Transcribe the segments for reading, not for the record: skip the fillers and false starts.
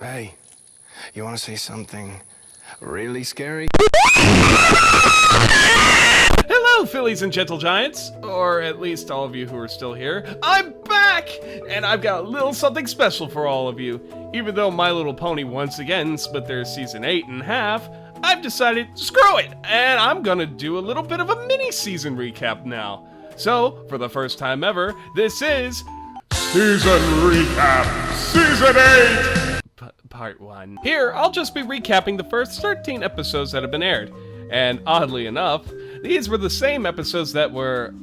Hey, you want to see something really scary? Hello, Phillies and Gentle Giants, or at least all of you who are still here. I'm back, and I've got a little something special for all of you. Even though My Little Pony once again split their season 8 in half, I've decided, screw it, and I'm gonna do a little bit of a mini-season recap now. So, for the first time ever, this is Season Recap, Season 8! Part 1. Here, I'll just be recapping the first 13 episodes that have been aired. And oddly enough, these were the same episodes that were,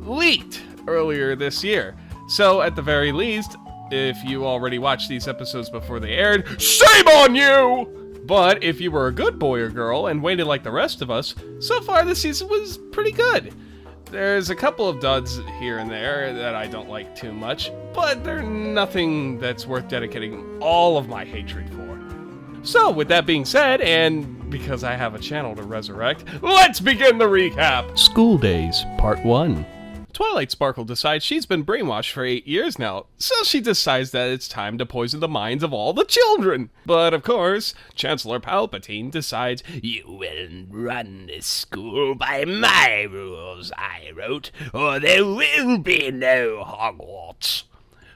leaked earlier this year. So, at the very least, if you already watched these episodes before they aired, shame on you! But if you were a good boy or girl and waited like the rest of us, so far this season was pretty good. There's a couple of duds here and there that I don't like too much, but they're nothing that's worth dedicating all of my hatred for. So, with that being said, and because I have a channel to resurrect, let's begin the recap! School Days, Part 1. Twilight Sparkle decides she's been brainwashed for 8 years now, so she decides that it's time to poison the minds of all the children. But of course, Chancellor Palpatine decides, "You will run this school by my rules I wrote, or there will be no Hogwarts."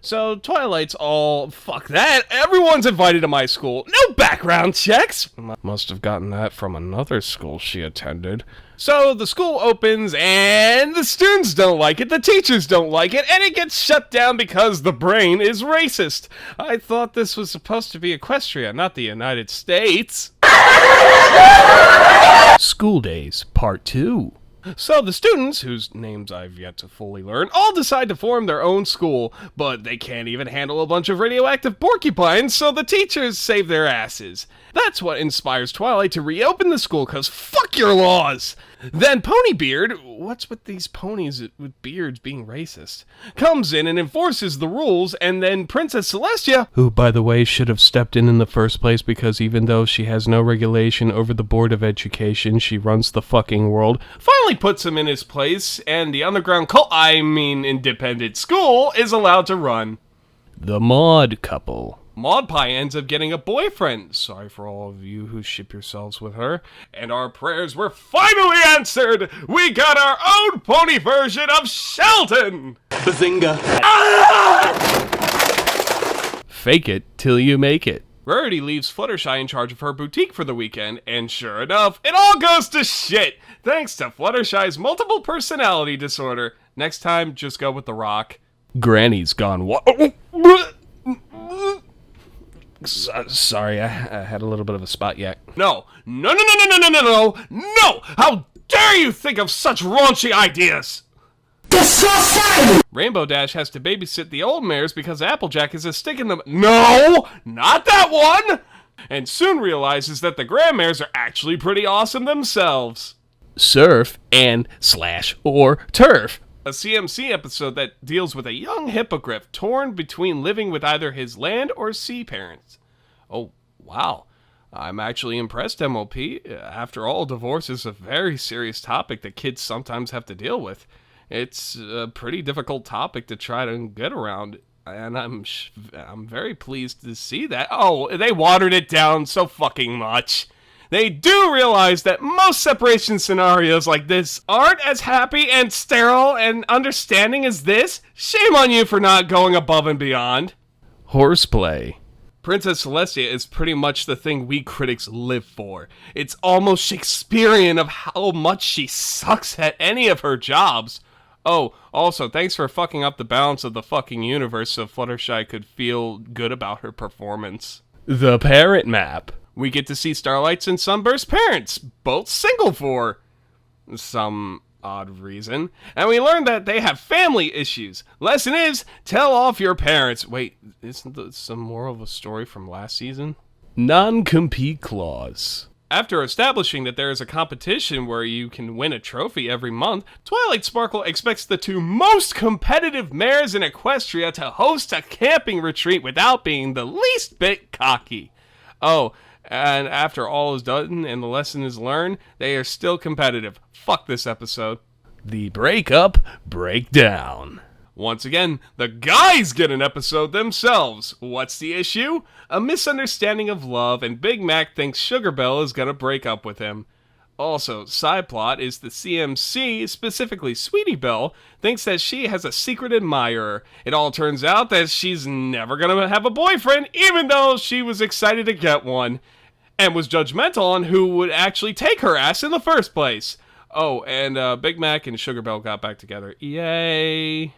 So Twilight's all, fuck that, everyone's invited to my school, no background checks! Must have gotten that from another school she attended. So the school opens, and the students don't like it, the teachers don't like it, and it gets shut down because the brain is racist. I thought this was supposed to be Equestria, not the United States. School Days, Part 2. So the students, whose names I've yet to fully learn, all decide to form their own school, but they can't even handle a bunch of radioactive porcupines, so the teachers save their asses. That's what inspires Twilight to reopen the school, cause fuck your laws! Then Ponybeard, what's with these ponies with beards being racist, comes in and enforces the rules, and then Princess Celestia, who by the way should have stepped in the first place because even though she has no regulation over the Board of Education, she runs the fucking world, finally puts him in his place, and the underground independent school is allowed to run. The Maud couple. Maud Pie ends up getting a boyfriend. Sorry for all of you who ship yourselves with her. And our prayers were finally answered! We got our own pony version of Sheldon! Bazinga. Fake it till you make it. Rarity leaves Fluttershy in charge of her boutique for the weekend, and sure enough, it all goes to shit! Thanks to Fluttershy's multiple personality disorder. Next time, just go with The Rock. Granny's gone Sorry, I had a little bit of a spot yak. No! How dare you think of such raunchy ideas! Rainbow Dash has to babysit the old mares because Applejack is a stick in the... No! Not that one! And soon realizes that the grandmares are actually pretty awesome themselves. Surf and /or turf. A CMC episode that deals with a young hippogriff torn between living with either his land or sea parents. Oh, wow. I'm actually impressed, MOP. After all, divorce is a very serious topic that kids sometimes have to deal with. It's a pretty difficult topic to try to get around, and I'm very pleased to see that. Oh, they watered it down so fucking much. They do realize that most separation scenarios like this aren't as happy and sterile and understanding as this. Shame on you for not going above and beyond. Horseplay. Princess Celestia is pretty much the thing we critics live for. It's almost Shakespearean of how much she sucks at any of her jobs. Oh, also, thanks for fucking up the balance of the fucking universe so Fluttershy could feel good about her performance. The Parent Map. We get to see Starlight's and Sunburst's parents, both single for some odd reason. And we learn that they have family issues. Lesson is, tell off your parents. Wait, isn't this some moral of a story from last season? Non-compete clause. After establishing that there is a competition where you can win a trophy every month, Twilight Sparkle expects the two most competitive mares in Equestria to host a camping retreat without being the least bit cocky. Oh, and after all is done and the lesson is learned, they are still competitive. Fuck this episode. The breakup breakdown. Once again, the guys get an episode themselves. What's the issue? A misunderstanding of love, and Big Mac thinks Sugar Belle is gonna break up with him. Also, side plot is the CMC, specifically Sweetie Belle, thinks that she has a secret admirer. It all turns out that she's never gonna have a boyfriend, even though she was excited to get one, and was judgmental on who would actually take her ass in the first place. Oh, and Big Mac and Sugar Belle got back together. Yay.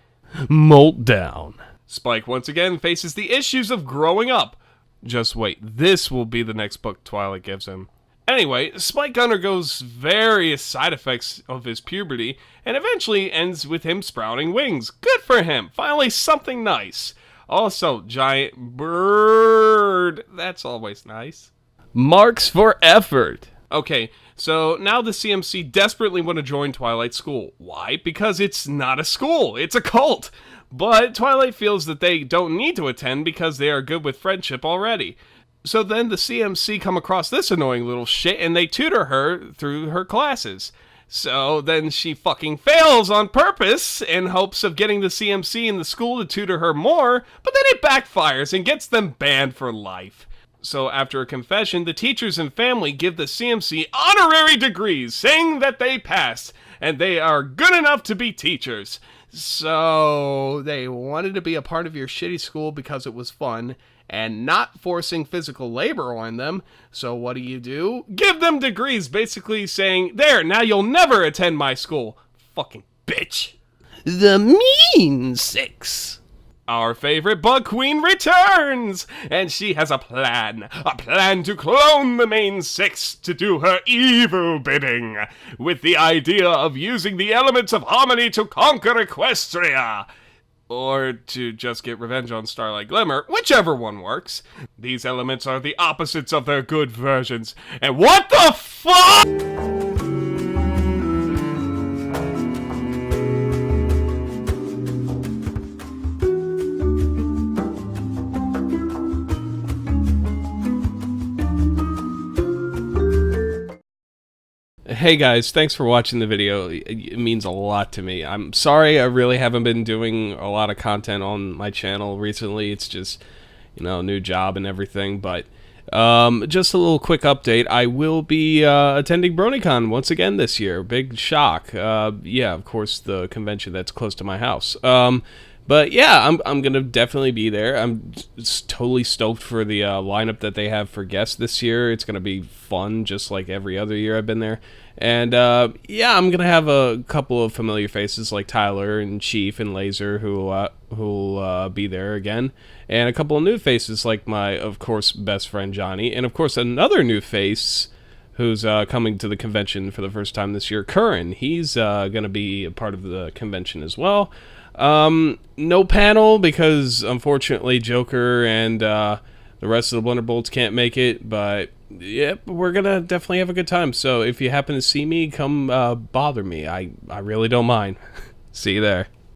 Molt down. Spike once again faces the issues of growing up. Just wait, this will be the next book Twilight gives him. Anyway, Spike undergoes various side effects of his puberty, and eventually ends with him sprouting wings. Good for him! Finally something nice. Also, giant bird. That's always nice. Marks for effort. Okay, so now the CMC desperately want to join Twilight School. Why? Because it's not a school, it's a cult. But Twilight feels that they don't need to attend because they are good with friendship already. So then the CMC come across this annoying little shit and they tutor her through her classes. So then she fucking fails on purpose in hopes of getting the CMC in the school to tutor her more, but then it backfires and gets them banned for life. So after a confession, the teachers and family give the CMC honorary degrees, saying that they passed, and they are good enough to be teachers. So they wanted to be a part of your shitty school because it was fun, and not forcing physical labor on them. So what do? Give them degrees, basically saying, there, now you'll never attend my school. Fucking bitch. The Mean Six. Our favorite bug queen returns, and she has a plan to clone the main six to do her evil bidding, with the idea of using the elements of harmony to conquer Equestria. Or to just get revenge on Starlight Glimmer, whichever one works. These elements are the opposites of their good versions. And what the fuck?! Hey guys, thanks for watching the video. It means a lot to me. I'm sorry I really haven't been doing a lot of content on my channel recently. It's just, new job and everything. But just a little quick update. I will be attending BronyCon once again this year. Big shock. Yeah, of course, the convention that's close to my house. But yeah, I'm gonna definitely be there. I'm totally stoked for the lineup that they have for guests this year. It's gonna be fun, just like every other year I've been there. And yeah, I'm gonna have a couple of familiar faces like Tyler and Chief and Laser who'll be there again, and a couple of new faces like my, of course, best friend Johnny, and of course another new face who's coming to the convention for the first time this year, Curran. He's gonna be a part of the convention as well. No panel because unfortunately Joker and the rest of the Blunderbolts can't make it, but yep, we're gonna definitely have a good time. So if you happen to see me, come bother me. I really don't mind. See you there.